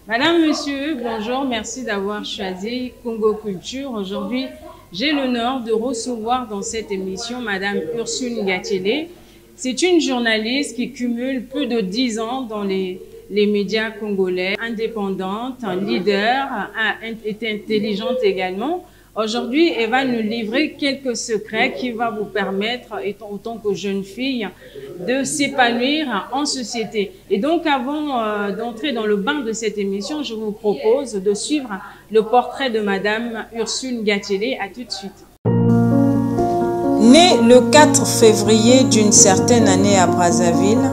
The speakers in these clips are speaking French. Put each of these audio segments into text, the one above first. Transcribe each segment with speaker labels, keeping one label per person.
Speaker 1: Madame, monsieur, bonjour, merci d'avoir choisi Congo Culture. Aujourd'hui, j'ai l'honneur de recevoir dans cette émission Madame Ursule Ngatiele. C'est une journaliste qui cumule plus de 10 ans dans les médias congolais, indépendante, leader, est intelligente également. Aujourd'hui, elle va nous livrer quelques secrets qui vont vous permettre, en tant que jeune fille, de s'épanouir en société. Et donc, avant d'entrer dans le bain de cette émission, je vous propose de suivre le portrait de Madame Ursule Ngatiele. À tout de suite.
Speaker 2: Née le 4 février d'une certaine année à Brazzaville,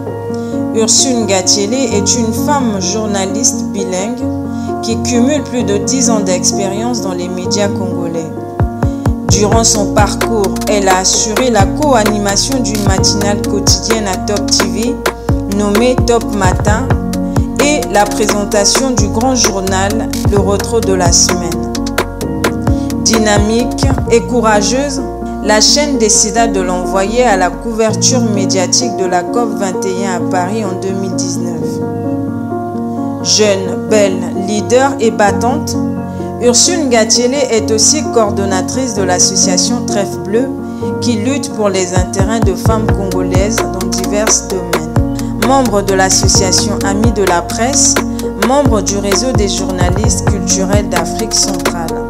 Speaker 2: Ursule Ngatiele est une femme journaliste bilingue qui cumule plus de 10 ans d'expérience dans les médias congolais. Durant son parcours, elle a assuré la co-animation d'une matinale quotidienne à Top TV, nommée Top Matin, et la présentation du grand journal Le Retro de la semaine. Dynamique et courageuse, la chaîne décida de l'envoyer à la couverture médiatique de la COP21 à Paris en 2019. Jeune, belle, leader et battante, Ursule Ngatiele est aussi coordonnatrice de l'association Trèfle Bleu qui lutte pour les intérêts de femmes congolaises dans divers domaines. Membre de l'association Amis de la presse, membre du réseau des journalistes culturels d'Afrique centrale.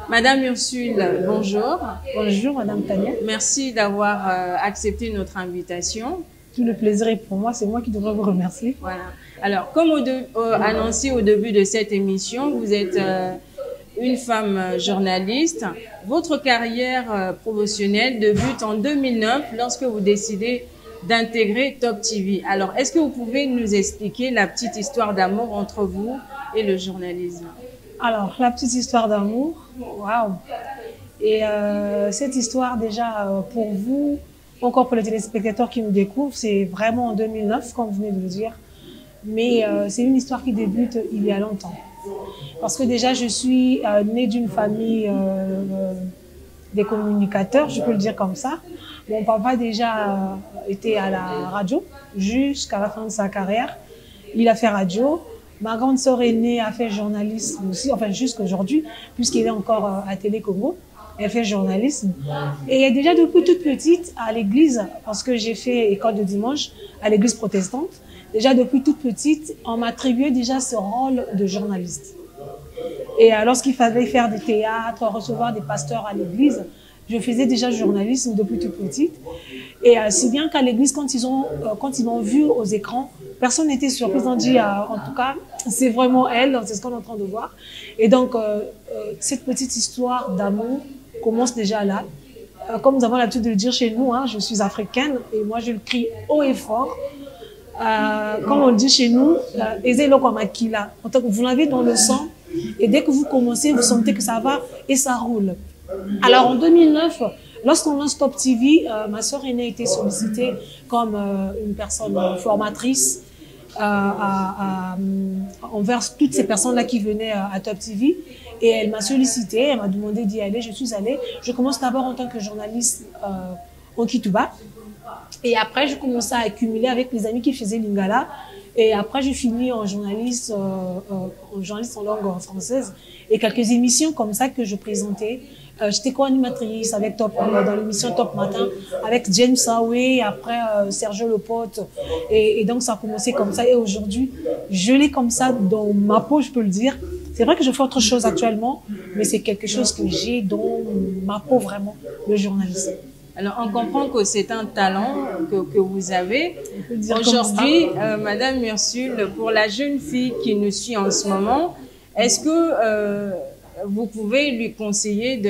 Speaker 1: Madame Ursule, bonjour.
Speaker 3: Bonjour Madame Tania.
Speaker 1: Merci d'avoir accepté notre invitation.
Speaker 3: Tout le plaisir est pour moi, c'est moi qui devrais vous remercier.
Speaker 1: Voilà. Alors, comme annoncé au début de cette émission, vous êtes une femme journaliste. Votre carrière professionnelle débute en 2009 lorsque vous décidez d'intégrer Top TV. Alors, est-ce que vous pouvez nous expliquer la petite histoire d'amour entre vous et le journalisme?
Speaker 3: Alors, la petite histoire d'amour, waouh! Et cette histoire, déjà, pour vous, encore pour les téléspectateurs qui nous découvrent, c'est vraiment en 2009, comme vous venez de le dire. Mais c'est une histoire qui débute il y a longtemps. Parce que déjà, je suis née d'une famille des communicateurs, je peux le dire comme ça. Mon papa déjà était à la radio jusqu'à la fin de sa carrière. Il a fait radio. Ma grande sœur aînée a fait journalisme aussi, enfin jusqu'aujourd'hui, puisqu'elle est encore à Télé Congo. Elle fait journalisme. Et déjà depuis toute petite, à l'église, parce que j'ai fait école de dimanche à l'église protestante, déjà depuis toute petite, on m'attribuait déjà ce rôle de journaliste. Et lorsqu'il fallait faire du théâtre, recevoir des pasteurs à l'église, je faisais déjà journalisme depuis toute petite. Et si bien qu'à l'église, quand ils m'ont vu aux écrans, personne n'était surpris. Ils ont dit, en tout cas, c'est vraiment elle, c'est ce qu'on est en train de voir. Et donc, cette petite histoire d'amour commence déjà là. Comme nous avons l'habitude de le dire chez nous, hein, je suis africaine et moi je le crie haut et fort. Comme on le dit chez nous, vous l'avez dans le sang et dès que vous commencez, vous sentez que ça va et ça roule. Alors en 2009, lorsqu'on lance Top TV, ma sœur aînée a été sollicitée comme une personne formatrice envers toutes ces personnes-là qui venaient à Top TV. Et elle m'a sollicité, elle m'a demandé d'y aller, je suis allée. Je commence d'abord en tant que journaliste au Kituba. Et après, je commençais à accumuler avec les amis qui faisaient Lingala. Et après, je finis en journaliste en langue française. Et quelques émissions comme ça que je présentais. J'étais co-animatrice avec dans l'émission Top Matin, avec James Sawe, après Sergio Lepote. Et donc, ça a commencé comme ça. Et aujourd'hui, je l'ai comme ça dans ma peau, je peux le dire. C'est vrai que je fais autre chose actuellement, mais c'est quelque chose que j'ai dans ma peau vraiment, le journalisme.
Speaker 1: Alors, on comprend que c'est un talent que vous avez. Aujourd'hui, Madame Ursule, pour la jeune fille qui nous suit en ce moment, est-ce que vous pouvez lui conseiller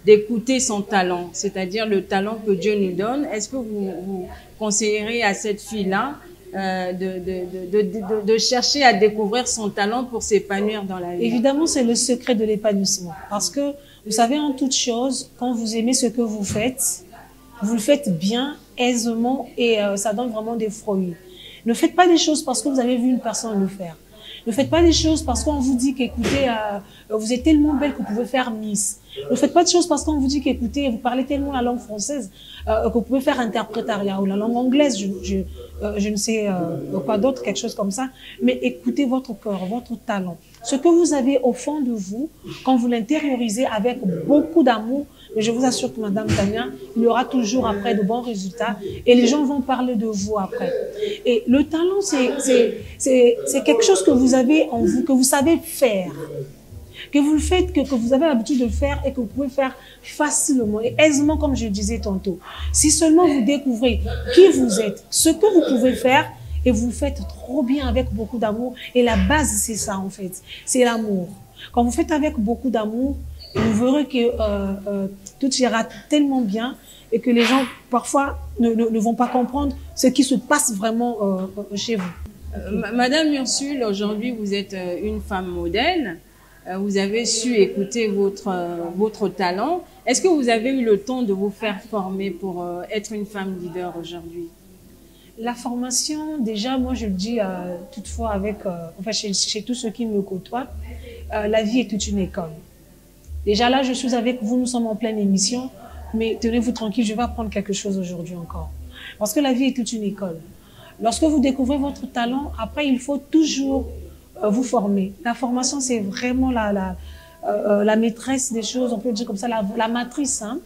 Speaker 1: d'écouter son talent, c'est-à-dire le talent que Dieu nous donne? Est-ce que vous conseillerez à cette fille-là de chercher à découvrir son talent pour s'épanouir dans la vie?
Speaker 3: Évidemment, c'est le secret de l'épanouissement. Parce que, vous savez, en toute chose, quand vous aimez ce que vous le faites bien, aisément, et ça donne vraiment des fruits. Ne faites pas des choses parce que vous avez vu une personne le faire. Ne faites pas des choses parce qu'on vous dit qu'écoutez, vous êtes tellement belle que vous pouvez faire Miss. Ne faites pas de choses parce qu'on vous dit qu'écoutez, vous parlez tellement la langue française que vous pouvez faire interprétariat, ou la langue anglaise, je ne sais quoi d'autre, quelque chose comme ça. Mais écoutez votre cœur, votre talent. Ce que vous avez au fond de vous, quand vous l'intériorisez avec beaucoup d'amour, je vous assure que Madame Tania, il y aura toujours après de bons résultats et les gens vont parler de vous après. Et le talent, c'est quelque chose que vous avez en vous, que vous savez faire, que vous le faites, que vous avez l'habitude de le faire et que vous pouvez faire facilement et aisément, comme je disais tantôt. Si seulement vous découvrez qui vous êtes, ce que vous pouvez faire, et vous le faites trop bien avec beaucoup d'amour. Et la base, c'est ça en fait, c'est l'amour. Quand vous faites avec beaucoup d'amour, vous verrez que tout ira tellement bien et que les gens parfois ne vont pas comprendre ce qui se passe vraiment chez vous.
Speaker 1: Madame Ursule, aujourd'hui vous êtes une femme modèle. Vous avez su écouter votre talent. Est-ce que vous avez eu le temps de vous faire former pour être une femme leader aujourd'hui?
Speaker 3: La formation, déjà, moi je le dis toutefois avec, enfin chez tous ceux qui me côtoient, la vie est toute une école. Déjà là, je suis avec vous, nous sommes en pleine émission, mais tenez-vous tranquille, je vais apprendre quelque chose aujourd'hui encore. Parce que la vie est toute une école. Lorsque vous découvrez votre talent, après il faut toujours vous former. La formation, c'est vraiment la maîtresse des choses, on peut dire comme ça, la matrice, hein.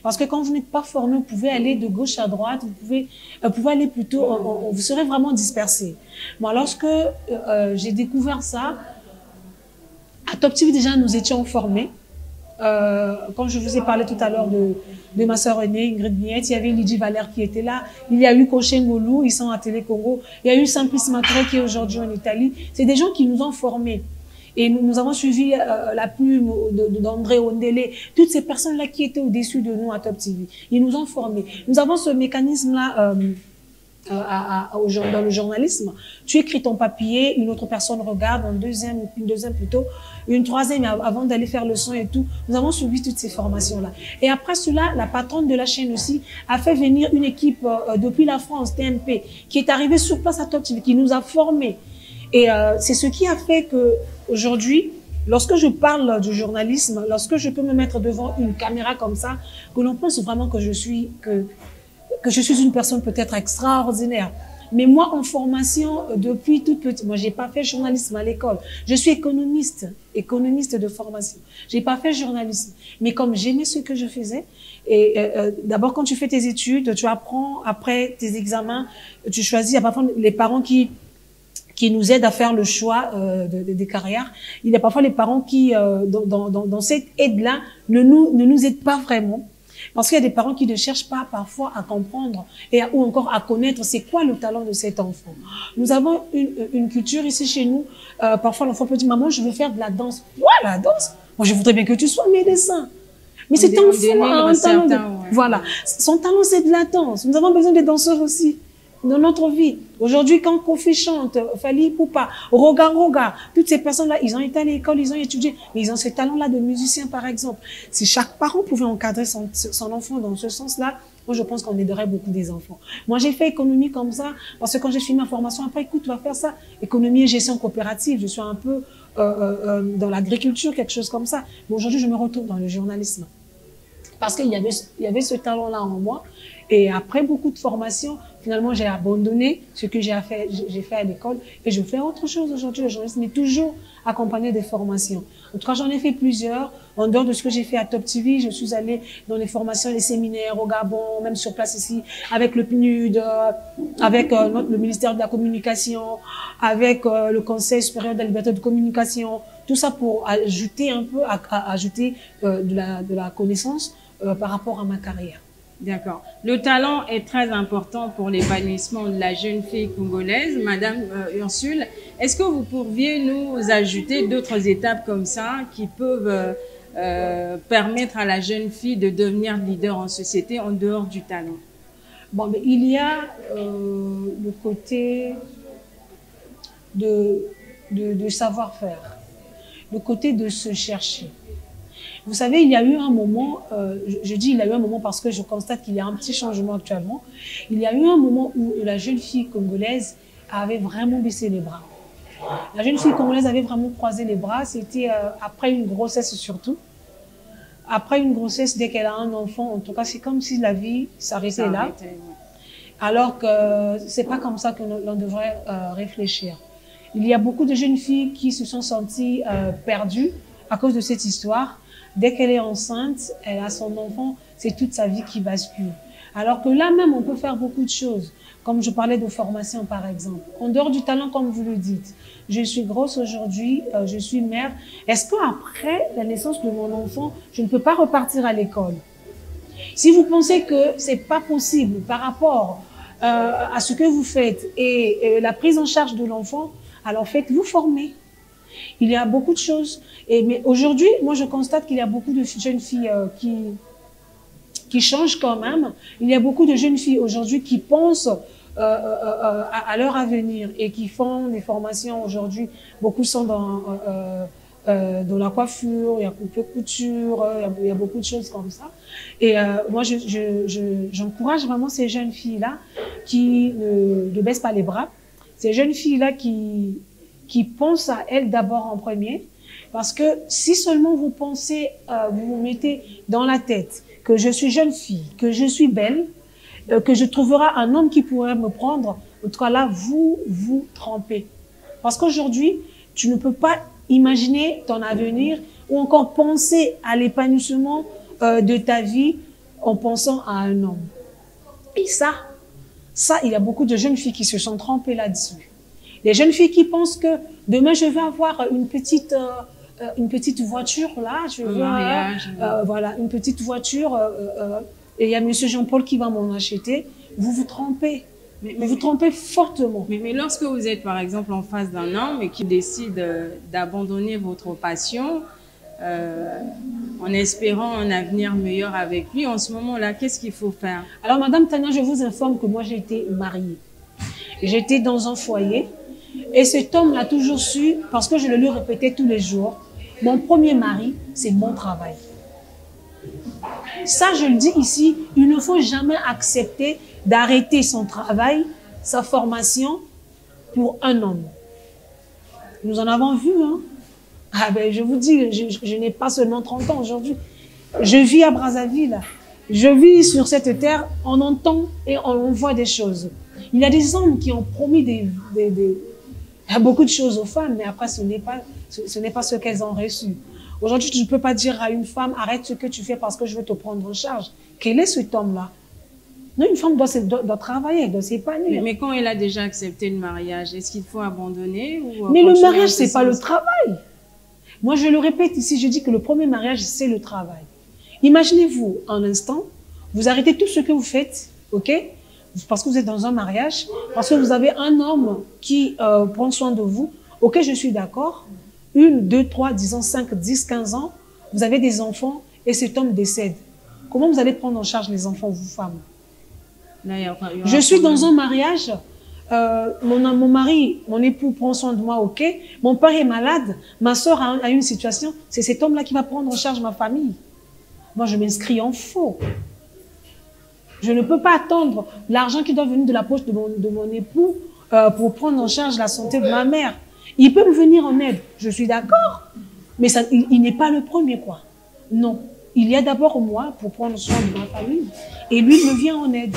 Speaker 3: Parce que quand vous n'êtes pas formé, vous pouvez aller de gauche à droite, vous pouvez aller plutôt, vous serez vraiment dispersé. Moi, lorsque j'ai découvert ça, à Top TV déjà, nous étions formés. Quand je vous ai parlé tout à l'heure de ma sœur aînée, Ingrid Miette, il y avait Lydie Valère qui était là, il y a eu Koché Ngolou, ils sont à Télé Congo, il y a eu Simplice Matré qui est aujourd'hui en Italie. C'est des gens qui nous ont formés. Et nous avons suivi la plume d'André Ondele, toutes ces personnes-là qui étaient au-dessus de nous à Top TV. Ils nous ont formés. Nous avons ce mécanisme-là dans le journalisme. Tu écris ton papier, une autre personne regarde, une deuxième plutôt, une troisième avant d'aller faire le son et tout. Nous avons suivi toutes ces formations-là. Et après cela, la patronne de la chaîne aussi a fait venir une équipe depuis la France, TMP, qui est arrivée sur place à Top TV, qui nous a formés. Et c'est ce qui a fait que aujourd'hui, lorsque je parle du journalisme, lorsque je peux me mettre devant une caméra comme ça, que l'on pense vraiment que je suis une personne peut-être extraordinaire. Mais moi, en formation, depuis toute petite, moi, j'ai pas fait journalisme à l'école. Je suis économiste de formation. J'ai pas fait journalisme. Mais comme j'aimais ce que je faisais, et d'abord, quand tu fais tes études, tu apprends, après tes examens, tu choisis, il y a parfois les parents qui nous aident à faire le choix des carrières. Il y a parfois les parents qui, dans cette aide-là, ne nous aident pas vraiment. Parce qu'il y a des parents qui ne cherchent pas parfois à comprendre ou encore à connaître c'est quoi le talent de cet enfant. Nous avons une culture ici chez nous. Parfois, l'enfant peut dire, maman, je veux faire de la danse. Ouais, la danse. Moi, je voudrais bien que tu sois médecin. Mais cet enfant a un talent. Voilà. Son talent, c'est de la danse. Nous avons besoin des danseurs aussi dans notre vie. Aujourd'hui, quand Kofi chante, Fali Poupa, Roga, toutes ces personnes-là, ils ont été à l'école, ils ont étudié, mais ils ont ce talent-là de musicien, par exemple. Si chaque parent pouvait encadrer son enfant dans ce sens-là, moi, je pense qu'on aiderait beaucoup des enfants. Moi, j'ai fait économie comme ça, parce que quand j'ai fini ma formation, après, écoute, tu vas faire ça. Économie et gestion coopérative, je suis un peu dans l'agriculture, quelque chose comme ça. Mais aujourd'hui, je me retrouve dans le journalisme. Parce qu'il y avait ce talent-là en moi. Et après beaucoup de formations, finalement, j'ai abandonné ce que j'ai fait à l'école et je fais autre chose aujourd'hui, le journalisme, mais toujours accompagné des formations. En tout cas, j'en ai fait plusieurs. En dehors de ce que j'ai fait à Top TV, je suis allée dans les formations, les séminaires au Gabon, même sur place ici, avec le PNUD, avec le ministère de la Communication, avec le Conseil supérieur de la liberté de communication. Tout ça pour ajouter un peu, ajouter de la connaissance par rapport à ma carrière.
Speaker 1: D'accord. Le talent est très important pour l'épanouissement de la jeune fille congolaise. Madame Ursule, est-ce que vous pourriez nous ajouter d'autres étapes comme ça qui peuvent permettre à la jeune fille de devenir leader en société en dehors du talent?
Speaker 3: Bon, mais il y a le côté de savoir-faire, le côté de se chercher. Vous savez, il y a eu un moment, je dis il y a eu un moment parce que je constate qu'il y a un petit changement actuellement. Il y a eu un moment où la jeune fille congolaise avait vraiment baissé les bras. La jeune fille congolaise avait vraiment croisé les bras. C'était après une grossesse surtout. après une grossesse, dès qu'elle a un enfant, en tout cas, c'est comme si la vie s'arrêtait là. Alors que c'est pas comme ça que l'on devrait réfléchir. Il y a beaucoup de jeunes filles qui se sont senties perdues à cause de cette histoire. Dès qu'elle est enceinte, elle a son enfant, c'est toute sa vie qui bascule. Alors que là même, on peut faire beaucoup de choses. Comme je parlais de formation, par exemple. En dehors du talent, comme vous le dites. Je suis grosse aujourd'hui, je suis mère. Est-ce qu'après la naissance de mon enfant, je ne peux pas repartir à l'école? Si vous pensez que c'est pas possible par rapport à ce que vous faites et la prise en charge de l'enfant, alors faites-vous former. Il y a beaucoup de choses. Mais aujourd'hui, moi, je constate qu'il y a beaucoup de jeunes filles qui changent quand même. Il y a beaucoup de jeunes filles aujourd'hui qui pensent à leur avenir et qui font des formations aujourd'hui. Beaucoup sont dans la coiffure, il y a couture, il y a beaucoup de choses comme ça. Et moi, j'encourage vraiment ces jeunes filles-là qui ne baissent pas les bras. Ces jeunes filles-là qui pensent à elles d'abord en premier. Parce que si seulement vous pensez, vous vous mettez dans la tête que je suis jeune fille, que je suis belle, que je trouverai un homme qui pourrait me prendre, en tout cas là, vous vous trompez. Parce qu'aujourd'hui, tu ne peux pas imaginer ton avenir ou encore penser à l'épanouissement de ta vie en pensant à un homme. Et ça, il y a beaucoup de jeunes filles qui se sont trompées là-dessus. Les jeunes filles qui pensent que demain je vais avoir une petite voiture là, je veux voilà, une petite voiture et il y a monsieur Jean-Paul qui va m'en acheter. Vous vous trompez. Mais vous trompez fortement.
Speaker 1: Mais lorsque vous êtes par exemple en face d'un homme et qui décide d'abandonner votre passion en espérant un avenir meilleur avec lui, en ce moment-là, qu'est-ce qu'il faut faire?
Speaker 3: Alors Madame Tania, je vous informe que moi j'ai été mariée. J'étais dans un foyer et cet homme l'a toujours su parce que je le lui répétais tous les jours. Mon premier mari, c'est mon travail. Ça, je le dis ici, il ne faut jamais accepter d'arrêter son travail, sa formation pour un homme. Nous en avons vu, hein. Ah ben, je vous dis, je n'ai pas seulement 30 ans aujourd'hui. Je vis à Brazzaville. Je vis sur cette terre, on entend et on voit des choses. Il y a des hommes qui ont promis beaucoup de choses aux femmes, mais après, ce n'est pas ce qu'elles ont reçu. Aujourd'hui, tu ne peux pas dire à une femme, arrête ce que tu fais parce que je veux te prendre en charge. Quel est cet homme-là? Non, une femme doit travailler, elle doit s'épanouir.
Speaker 1: Mais quand elle a déjà accepté le mariage, est-ce qu'il faut abandonner ou
Speaker 3: mais le mariage, c'est pas le travail. Moi, je le répète ici, je dis que le premier mariage, c'est le travail. Imaginez-vous, un instant, vous arrêtez tout ce que vous faites, ok? Parce que vous êtes dans un mariage, parce que vous avez un homme qui prend soin de vous. Ok, je suis d'accord. 1, 2, 3, disons 5, 10, 15 ans, vous avez des enfants et cet homme décède. Comment vous allez prendre en charge les enfants, vous, femmes?
Speaker 1: Là,
Speaker 3: je suis dans un mariage, mon mari, mon époux prend soin de moi, ok. Mon père est malade, ma soeur a une situation, c'est cet homme-là qui va prendre en charge ma famille. Moi, je m'inscris en faux. Je ne peux pas attendre l'argent qui doit venir de la poche de mon époux pour prendre en charge la santé de ma mère. Il peut me venir en aide, je suis d'accord, mais ça, il n'est pas le premier, quoi. Non, il y a d'abord moi pour prendre soin de ma famille et lui me vient en aide.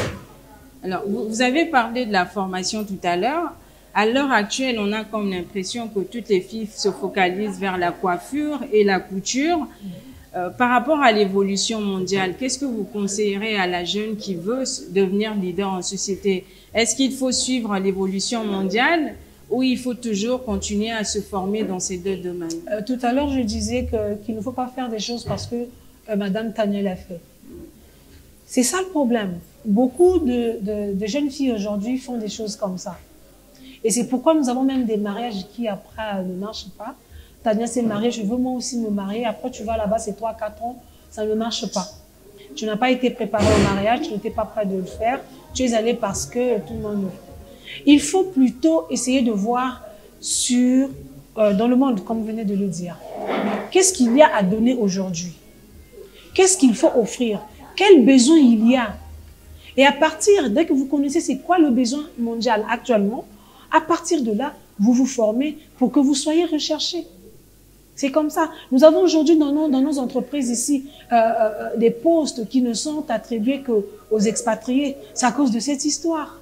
Speaker 1: Alors, vous avez parlé de la formation tout à l'heure. À l'heure actuelle, on a comme l'impression que toutes les filles se focalisent vers la coiffure et la couture. Par rapport à l'évolution mondiale, qu'est-ce que vous conseillerez à la jeune qui veut devenir leader en société? Est-ce qu'il faut suivre l'évolution mondiale ou il faut toujours continuer à se former dans ces deux domaines?
Speaker 3: Tout à l'heure, je disais qu'il ne faut pas faire des choses parce que Madame Tania l'a fait. C'est ça le problème. Beaucoup de jeunes filles aujourd'hui font des choses comme ça. Et c'est pourquoi nous avons même des mariages qui après ne marchent pas. Tania s'est mariée, je veux moi aussi me marier. Après, tu vas là-bas, c'est 3-4 ans, ça ne marche pas. Tu n'as pas été préparé au mariage, tu n'étais pas prêt de le faire. Tu es allé parce que tout le monde le fait. Il faut plutôt essayer de voir dans le monde, comme vous venez de le dire. Qu'est-ce qu'il y a à donner aujourd'hui? Qu'est-ce qu'il faut offrir? Quel besoin il y a? Et à partir, dès que vous connaissez c'est quoi le besoin mondial actuellement, à partir de là, vous vous formez pour que vous soyez recherché. C'est comme ça. Nous avons aujourd'hui dans nos entreprises ici des postes qui ne sont attribués qu'aux expatriés. C'est à cause de cette histoire.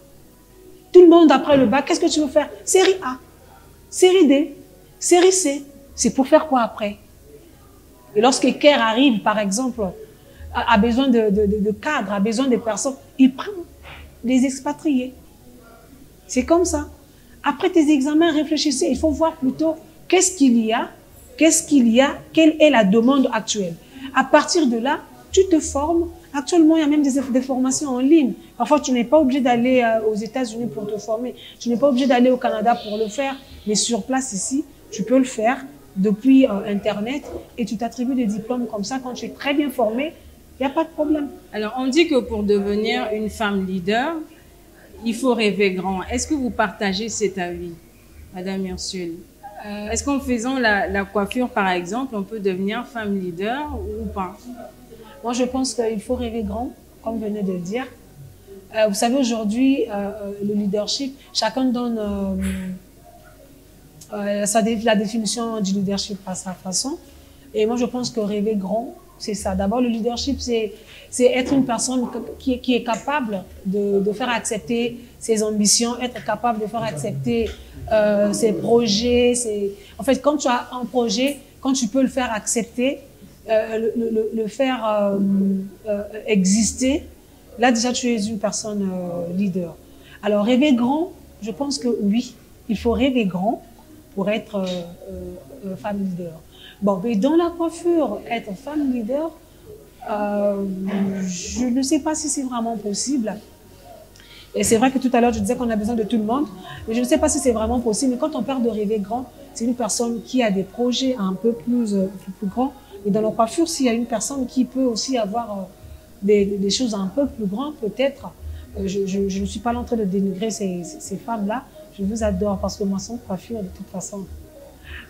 Speaker 3: Tout le monde après le bac, qu'est-ce que tu veux faire? Série A, série D, série C. C'est pour faire quoi après? Et lorsque CARE arrive, par exemple, a besoin de cadres, a besoin de personnes, il prend des expatriés. C'est comme ça. Après tes examens, réfléchissez. Il faut voir plutôt qu'est-ce qu'il y a, quelle est la demande actuelle. À partir de là, tu te formes. Actuellement, il y a même des formations en ligne. Parfois, tu n'es pas obligé d'aller aux États-Unis pour te former. Tu n'es pas obligé d'aller au Canada pour le faire. Mais sur place ici, tu peux le faire depuis Internet et tu t'attribues des diplômes comme ça. Quand tu es très bien formé, il n'y a pas de problème.
Speaker 1: Alors, on dit que pour devenir une femme leader, il faut rêver grand. Est-ce que vous partagez cet avis, Madame Ursule? Est-ce qu'en faisant la coiffure, par exemple, on peut devenir femme leader ou pas?
Speaker 3: Moi, je pense qu'il faut rêver grand, comme vous venez de le dire. Vous savez, aujourd'hui, le leadership, chacun donne la définition du leadership à sa façon. Et moi, je pense que rêver grand, c'est ça. D'abord, le leadership, c'est être une personne qui est capable de faire accepter ses ambitions, être capable de faire accepter ses projets. En fait, quand tu as un projet, quand tu peux le faire accepter, le faire exister, là déjà tu es une personne leader. Alors rêver grand, je pense que oui, il faut rêver grand pour être femme leader. Bon, mais dans la coiffure, être femme leader, je ne sais pas si c'est vraiment possible. Et c'est vrai que tout à l'heure, je disais qu'on a besoin de tout le monde, mais je ne sais pas si c'est vraiment possible. Mais quand on parle de rêver grand, c'est une personne qui a des projets un peu plus grands. Et dans la coiffure, s'il y a une personne qui peut aussi avoir des choses un peu plus grandes, peut-être, je ne suis pas là en train de dénigrer ces femmes-là. Je vous adore parce que moi, sans coiffure, de toute façon,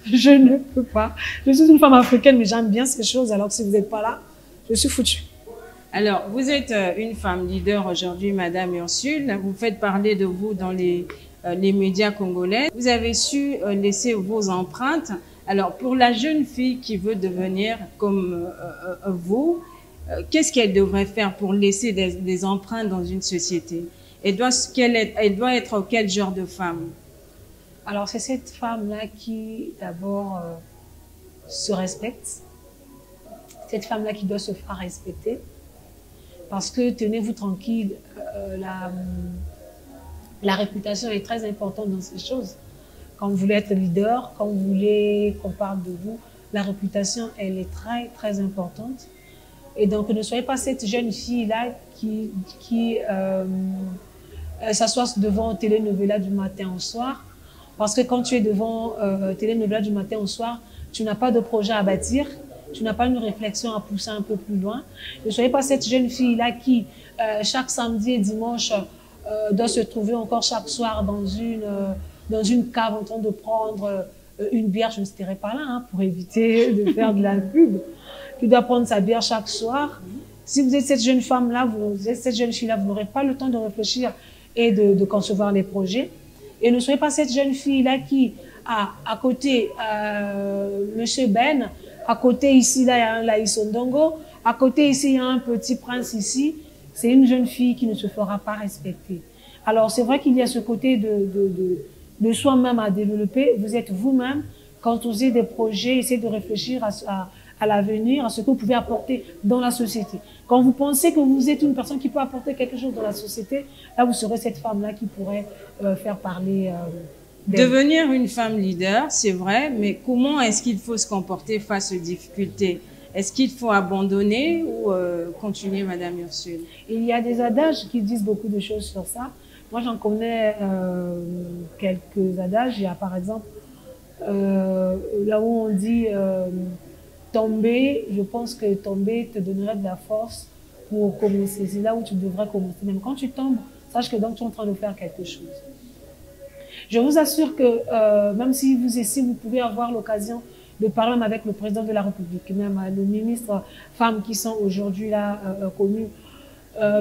Speaker 3: je ne peux pas. Je suis une femme africaine, mais j'aime bien ces choses. Alors que si vous n'êtes pas là, je suis foutue.
Speaker 1: Alors, vous êtes une femme leader aujourd'hui, Madame Ursule. Vous faites parler de vous dans les médias congolais. Vous avez su laisser vos empreintes. Alors, pour la jeune fille qui veut devenir comme vous, qu'est-ce qu'elle devrait faire pour laisser des empreintes dans une société? Elle doit être quel genre de femme?
Speaker 3: Alors, c'est cette femme-là qui, d'abord, se respecte. Cette femme-là qui doit se faire respecter. Parce que, tenez-vous tranquille, la réputation est très importante dans ces choses. Quand vous voulez être leader, quand vous voulez qu'on parle de vous, la réputation, elle est très, très importante. Et donc, ne soyez pas cette jeune fille-là qui s'assoit devant Telenovela du matin au soir. Parce que quand tu es devant Telenovela du matin au soir, tu n'as pas de projet à bâtir, tu n'as pas une réflexion à pousser un peu plus loin. Ne soyez pas cette jeune fille-là qui, chaque samedi et dimanche, doit se trouver encore chaque soir dans une cave en train de prendre une bière. Je ne serai pas là hein, pour éviter de faire de la pub. Tu dois prendre sa bière chaque soir. Si vous êtes cette jeune femme-là, vous êtes cette jeune fille-là, vous n'aurez pas le temps de réfléchir et de concevoir les projets. Et ne soyez pas cette jeune fille-là qui a à côté Monsieur Ben, à côté ici, là, il y a un Laïs Ondongo, à côté ici, il y a un petit prince ici. C'est une jeune fille qui ne se fera pas respecter. Alors, c'est vrai qu'il y a ce côté de soi-même à développer. Vous êtes vous-même, quand vous avez des projets, essayez de réfléchir à l'avenir, à ce que vous pouvez apporter dans la société. Quand vous pensez que vous êtes une personne qui peut apporter quelque chose dans la société, là, vous serez cette femme-là qui pourrait faire parler d'elle.
Speaker 1: Devenir une femme leader, c'est vrai, mais comment est-ce qu'il faut se comporter face aux difficultés? Est-ce qu'il faut abandonner ou continuer, Madame Ursule?
Speaker 3: Il y a des adages qui disent beaucoup de choses sur ça. Moi, j'en connais quelques adages. Il y a par exemple, là où on dit tomber, je pense que tomber te donnerait de la force pour commencer. C'est là où tu devrais commencer. Même quand tu tombes, sache que donc tu es en train de faire quelque chose. Je vous assure que même si vous pouvez avoir l'occasion de parler avec le président de la République, même le ministre femmes qui sont aujourd'hui là connus,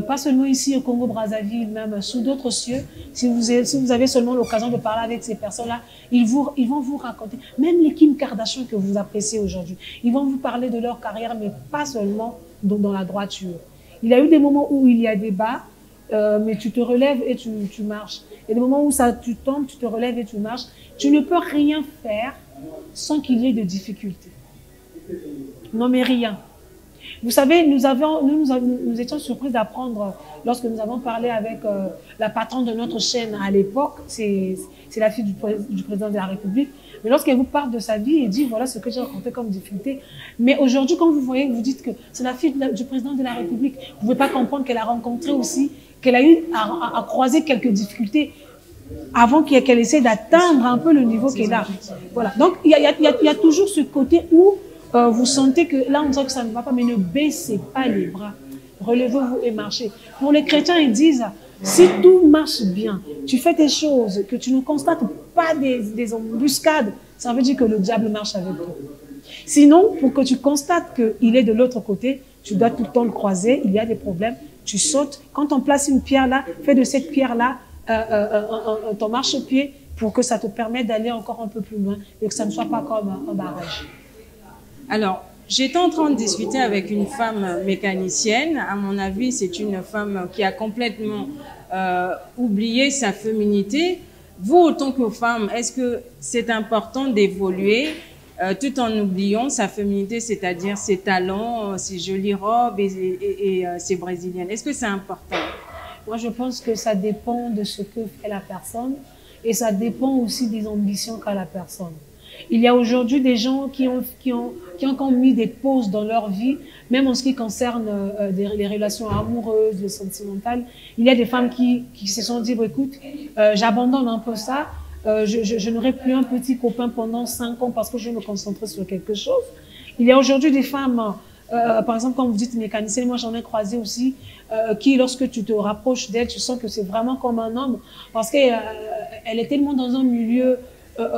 Speaker 3: pas seulement ici au Congo-Brazzaville, même sous d'autres cieux. Si vous avez seulement l'occasion de parler avec ces personnes-là, ils vont vous raconter, même les Kim Kardashian que vous appréciez aujourd'hui, ils vont vous parler de leur carrière, mais pas seulement dans la droiture. Il y a eu des moments où il y a des bas, mais tu te relèves et tu marches. Il y a des moments où tu tombes, tu te relèves et tu marches. Tu ne peux rien faire sans qu'il y ait de difficultés. Non, mais rien. Vous savez, nous étions surpris d'apprendre, lorsque nous avons parlé avec la patronne de notre chaîne à l'époque, c'est la fille du président de la République, mais lorsqu'elle vous parle de sa vie, elle dit, voilà ce que j'ai rencontré comme difficulté. Mais aujourd'hui, quand vous voyez, vous dites que c'est la fille du président de la République, vous ne pouvez pas comprendre qu'elle a rencontré aussi, qu'elle a eu à croiser quelques difficultés avant qu'elle essaie d'atteindre un peu le niveau qu'elle a. Voilà. Donc, il y a toujours ce côté où vous sentez que là, on dirait que ça ne va pas, mais ne baissez pas les bras. Relevez-vous et marchez. Pour les chrétiens, ils disent, si tout marche bien, tu fais tes choses, que tu ne constates pas des embuscades, ça veut dire que le diable marche avec toi. Sinon, pour que tu constates qu'il est de l'autre côté, tu dois tout le temps le croiser, il y a des problèmes, tu sautes. Quand on place une pierre là, fais de cette pierre-là ton marchepied pour que ça te permette d'aller encore un peu plus loin et que ça ne soit pas comme un barrage.
Speaker 1: Alors, j'étais en train de discuter avec une femme mécanicienne. À mon avis, c'est une femme qui a complètement oublié sa féminité. Vous, autant que femme, est-ce que c'est important d'évoluer tout en oubliant sa féminité, c'est-à-dire ses talents, ses jolies robes et ses brésiliennes? Est-ce que c'est important?
Speaker 3: Moi, je pense que ça dépend de ce que fait la personne et ça dépend aussi des ambitions qu'a la personne. Il y a aujourd'hui des gens qui ont encore mis des pauses dans leur vie, même en ce qui concerne les relations amoureuses, les sentimentales. Il y a des femmes qui se sont dit, bon, écoute, j'abandonne un peu ça, je n'aurai plus un petit copain pendant 5 ans parce que je vais me concentrer sur quelque chose. Il y a aujourd'hui des femmes, par exemple, quand vous dites mécanicienne, moi j'en ai croisé aussi, qui lorsque tu te rapproches d'elle, tu sens que c'est vraiment comme un homme, parce qu'elle est tellement dans un milieu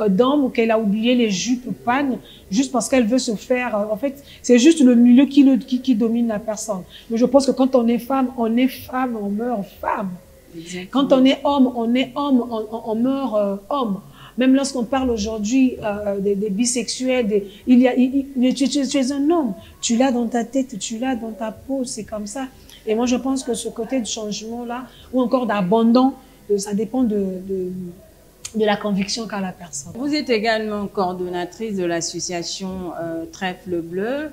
Speaker 3: d'hommes qu'elle a oublié les jupes pagnes juste parce qu'elle veut se faire. En fait, c'est juste le milieu qui domine la personne. Mais je pense que quand on est femme, on meurt femme. Exactement. Quand on est homme, on meurt homme. Même lorsqu'on parle aujourd'hui des bisexuels, tu es un homme. Tu l'as dans ta tête, tu l'as dans ta peau, c'est comme ça. Et moi, je pense que ce côté de changement-là, ou encore d'abandon, ça dépend de la conviction qu'a la personne.
Speaker 1: Vous êtes également coordonnatrice de l'association Trèfle Bleu,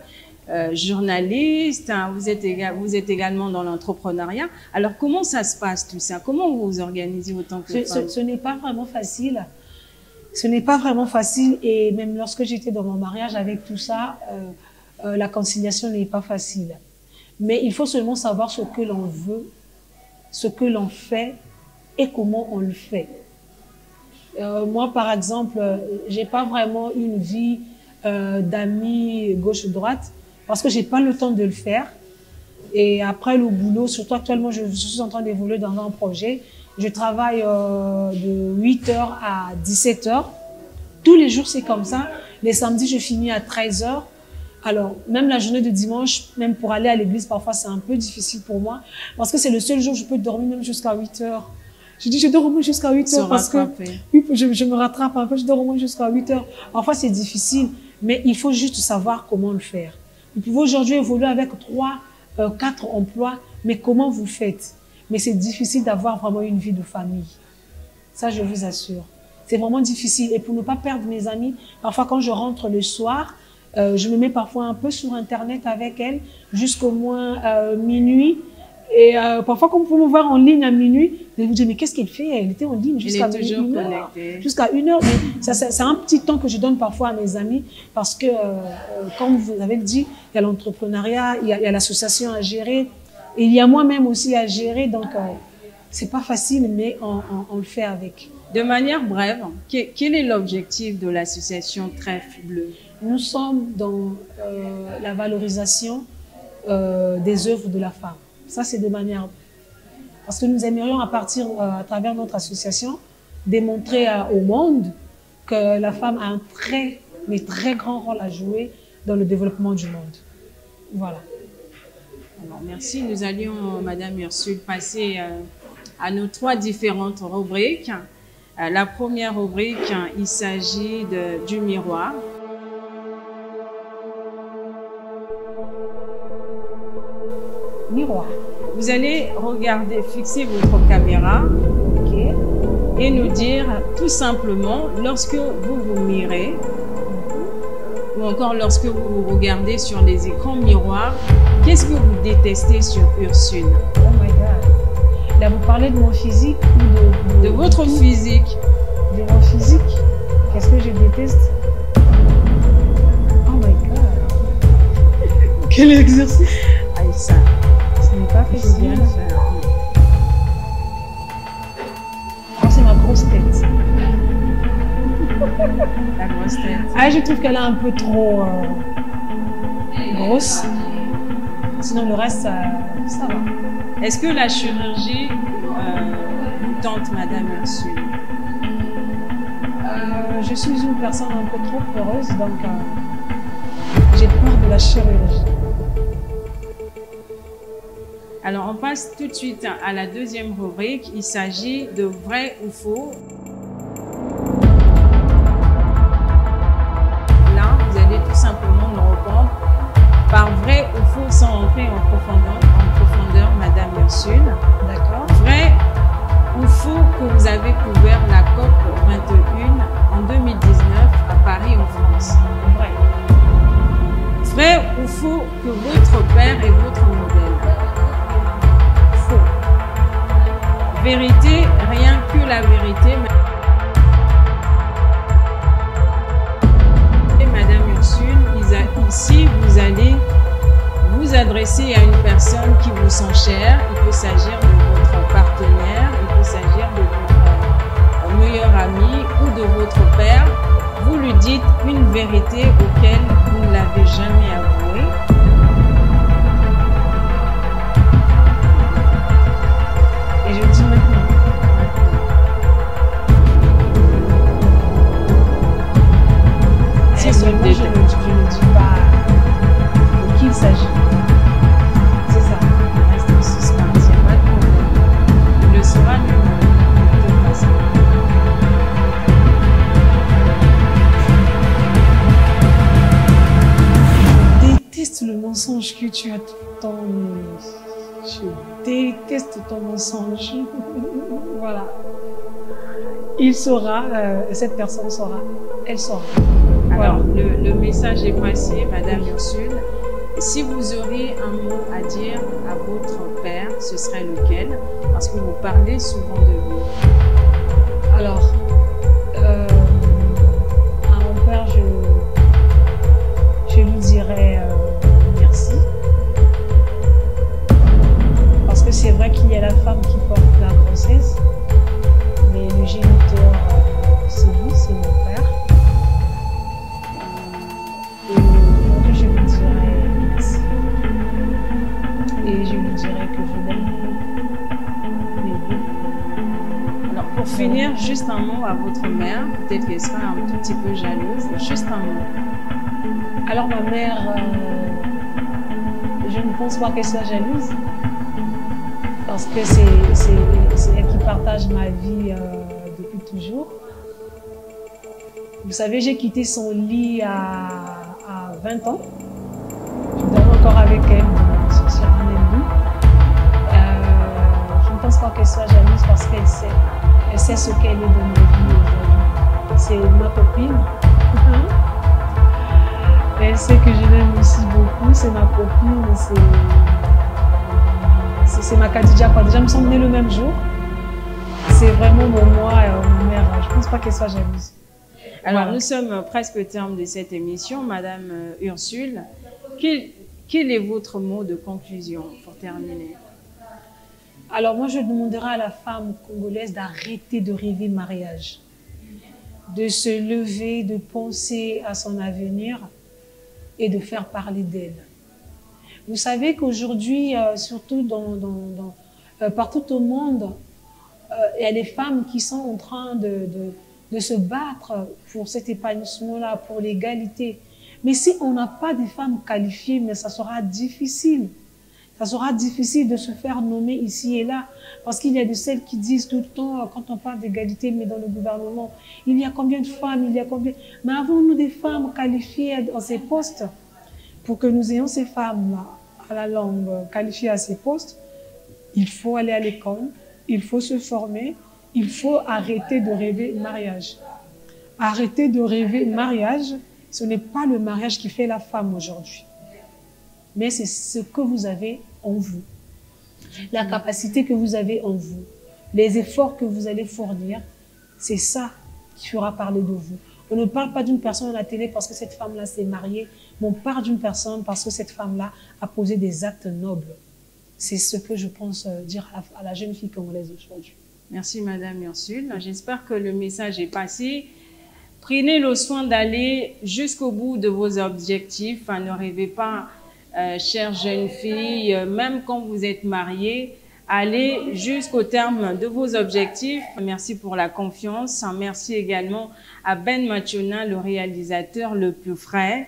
Speaker 1: journaliste, hein, vous êtes également dans l'entrepreneuriat. Alors, comment ça se passe tout ça? Comment vous vous organisez autant que femme?
Speaker 3: Ce n'est pas vraiment facile. Ce n'est pas vraiment facile et même lorsque j'étais dans mon mariage avec tout ça, la conciliation n'est pas facile. Mais il faut seulement savoir ce que l'on veut, ce que l'on fait et comment on le fait. Moi, par exemple, j'ai pas vraiment une vie d'amis gauche-droite parce que j'ai pas le temps de le faire. Et après le boulot, surtout actuellement, je suis en train d'évoluer dans un projet. Je travaille de 8h à 17h. Tous les jours, c'est comme ça. Les samedis, je finis à 13h. Alors, même la journée de dimanche, même pour aller à l'église, parfois, c'est un peu difficile pour moi. Parce que c'est le seul jour où je peux dormir même jusqu'à 8h. Je dis, je dors au moins jusqu'à 8h parce que oui, je me rattrape un peu, je dors au moins jusqu'à 8h. Parfois, c'est difficile, mais il faut juste savoir comment le faire. Vous pouvez aujourd'hui évoluer avec 3, 4 emplois, mais comment vous faites? Mais c'est difficile d'avoir vraiment une vie de famille. Ça, je vous assure. C'est vraiment difficile. Et pour ne pas perdre mes amis, parfois quand je rentre le soir, je me mets parfois un peu sur Internet avec elle jusqu'au moins minuit. Et parfois, quand vous pouvez me voir en ligne à minuit, vous dites, mais qu'est-ce qu'elle fait? Elle était en ligne jusqu'à 1h. Jusqu'à 1h. C'est un petit temps que je donne parfois à mes amis parce que, comme vous avez dit, il y a l'entrepreneuriat, il y a l'association à gérer. Et il y a moi-même aussi à gérer, donc c'est pas facile, mais on le fait avec.
Speaker 1: De manière brève, quel est l'objectif de l'association Trèfle Bleu?
Speaker 3: Nous sommes dans la valorisation des œuvres de la femme. Ça, c'est de manière... Parce que nous aimerions, à travers notre association, démontrer au monde que la femme a un très grand rôle à jouer dans le développement du monde. Voilà.
Speaker 1: Alors, merci. Nous allions, Madame Ursule, passer à nos 3 différentes rubriques. La première rubrique, il s'agit du miroir.
Speaker 3: Miroir.
Speaker 1: Vous allez regarder, fixer votre caméra,
Speaker 3: Ok.
Speaker 1: et nous dire tout simplement, lorsque vous vous mirez, ou encore lorsque vous vous regardez sur les écrans miroirs, qu'est-ce que vous détestez sur Ursule?
Speaker 3: Oh my God. Là, vous parlez de mon physique ou
Speaker 1: De votre physique.
Speaker 3: De mon physique. Qu'est-ce que je déteste? Oh my God. Quel exercice.
Speaker 1: Aïe, ça,
Speaker 3: Ce n'est pas
Speaker 1: il faut bien
Speaker 3: facile.
Speaker 1: le faire.
Speaker 3: Oh, c'est ma grosse tête.
Speaker 1: La grosse tête.
Speaker 3: Ah, je trouve qu'elle est un peu trop grosse. Sinon, le reste, ça va.
Speaker 1: Est-ce que la chirurgie vous tente, Madame Ursule?
Speaker 3: Je suis une personne un peu trop peureuse, donc j'ai peur de la chirurgie.
Speaker 1: Alors, on passe tout de suite à la deuxième rubrique. Il s'agit de vrai ou faux. Là, vous allez tout simplement nous répondre par vrai ou faux sans entrer en profondeur, Madame Ursule.
Speaker 3: D'accord.
Speaker 1: Vrai ou faux que vous avez couvert la COP 21 en 2019 à Paris, en France?
Speaker 3: Vrai.
Speaker 1: Vrai ou faux que votre père est votre modèle?
Speaker 3: Faux.
Speaker 1: Vérité, rien que la vérité. Madame Ursule, ici vous allez vous adresser à une personne qui vous sent chère. Il peut s'agir de votre partenaire, il peut s'agir de votre meilleur ami ou de votre père. Vous lui dites une vérité auquel vous ne l'avez jamais avouée.
Speaker 3: Et je le dis maintenant.
Speaker 1: Si
Speaker 3: Et
Speaker 1: vous
Speaker 3: seulement,
Speaker 1: le
Speaker 3: je ne dis pas de qui il s'agit. C'est ça.
Speaker 1: reste en suspens, il n'y a pas de problème. Il le saura lui-même. De toute façon.
Speaker 3: Je déteste le mensonge que tu as tout le temps. Je déteste ton mensonge. Voilà. Il saura, cette personne saura, elle saura.
Speaker 1: Alors,
Speaker 3: Voilà.
Speaker 1: le message est passé, Madame Ursule. Si vous auriez un mot à dire à votre père, ce serait lequel? Parce que vous parlez souvent de lui.
Speaker 3: Alors, à mon père, je lui dirais merci. Parce que c'est vrai qu'il y a la femme qui porte la grossesse, mais le géniteur, c'est lui, c'est mon père. Et aujourd'hui, je lui dirais merci. Et je lui dirais que je l'aime beaucoup.
Speaker 1: Alors, pour finir, juste un mot à votre mère. Peut-être qu'elle sera un tout petit peu jalouse. Juste un mot.
Speaker 3: Alors ma mère, je ne pense pas qu'elle soit jalouse. Parce que c'est elle qui partage ma vie depuis toujours. Vous savez, j'ai quitté son lit à 20 ans. Je dors encore avec elle sur un lit. Je ne pense pas qu'elle soit jalouse parce qu'elle sait. Elle sait ce qu'elle est dans ma vie aujourd'hui. C'est ma copine. Elle sait que je l'aime aussi beaucoup. C'est ma copine. C'est ma Khadija, quoi. Déjà, nous sommes nés le même jour. C'est vraiment mon moi et ma mère. Je ne pense pas qu'elle soit jalouse.
Speaker 1: Alors,
Speaker 3: Voilà.
Speaker 1: nous sommes presque au terme de cette émission. Madame Ursule, quel est votre mot de conclusion pour terminer?
Speaker 3: Alors, moi, je demanderai à la femme congolaise d'arrêter de rêver le mariage, de se lever, de penser à son avenir et de faire parler d'elle. Vous savez qu'aujourd'hui, surtout partout au monde, il y a des femmes qui sont en train de se battre pour cet épanouissement-là, pour l'égalité. Mais si on n'a pas des femmes qualifiées, mais ça sera difficile. Ça sera difficile de se faire nommer ici et là, parce qu'il y a de celles qui disent tout le temps, quand on parle d'égalité, mais dans le gouvernement, il y a combien de femmes, il y a combien... Mais avons-nous des femmes qualifiées dans ces postes? Pour que nous ayons ces femmes à la langue qualifiées à ces postes, il faut aller à l'école, il faut se former, il faut arrêter de rêver mariage. Arrêter de rêver mariage, ce n'est pas le mariage qui fait la femme aujourd'hui. Mais c'est ce que vous avez en vous. La capacité que vous avez en vous. Les efforts que vous allez fournir, c'est ça qui fera parler de vous. On ne parle pas d'une personne à la télé parce que cette femme-là s'est mariée, mais on parle d'une personne parce que cette femme-là a posé des actes nobles. C'est ce que je pense dire à la jeune fille congolaise aujourd'hui.
Speaker 1: Merci Madame Ursule. J'espère que le message est passé. Prenez le soin d'aller jusqu'au bout de vos objectifs. Ne rêvez pas, chère jeune fille, même quand vous êtes mariée, allez jusqu'au terme de vos objectifs. Merci pour la confiance. Merci également à Ben Machona, le réalisateur le plus frais.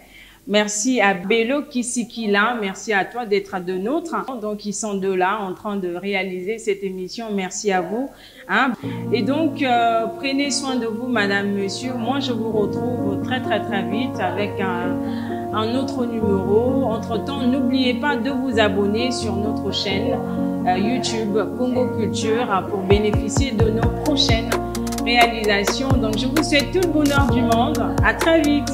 Speaker 1: Merci à Bello Kisikila, merci à toi d'être de nôtres. Donc, ils sont deux là en train de réaliser cette émission. Merci à vous. Et donc, prenez soin de vous, madame, monsieur. Moi, je vous retrouve très vite avec un autre numéro. Entre-temps, n'oubliez pas de vous abonner sur notre chaîne YouTube Congo Culture pour bénéficier de nos prochaines réalisations. Donc, je vous souhaite tout le bonheur du monde. À très vite.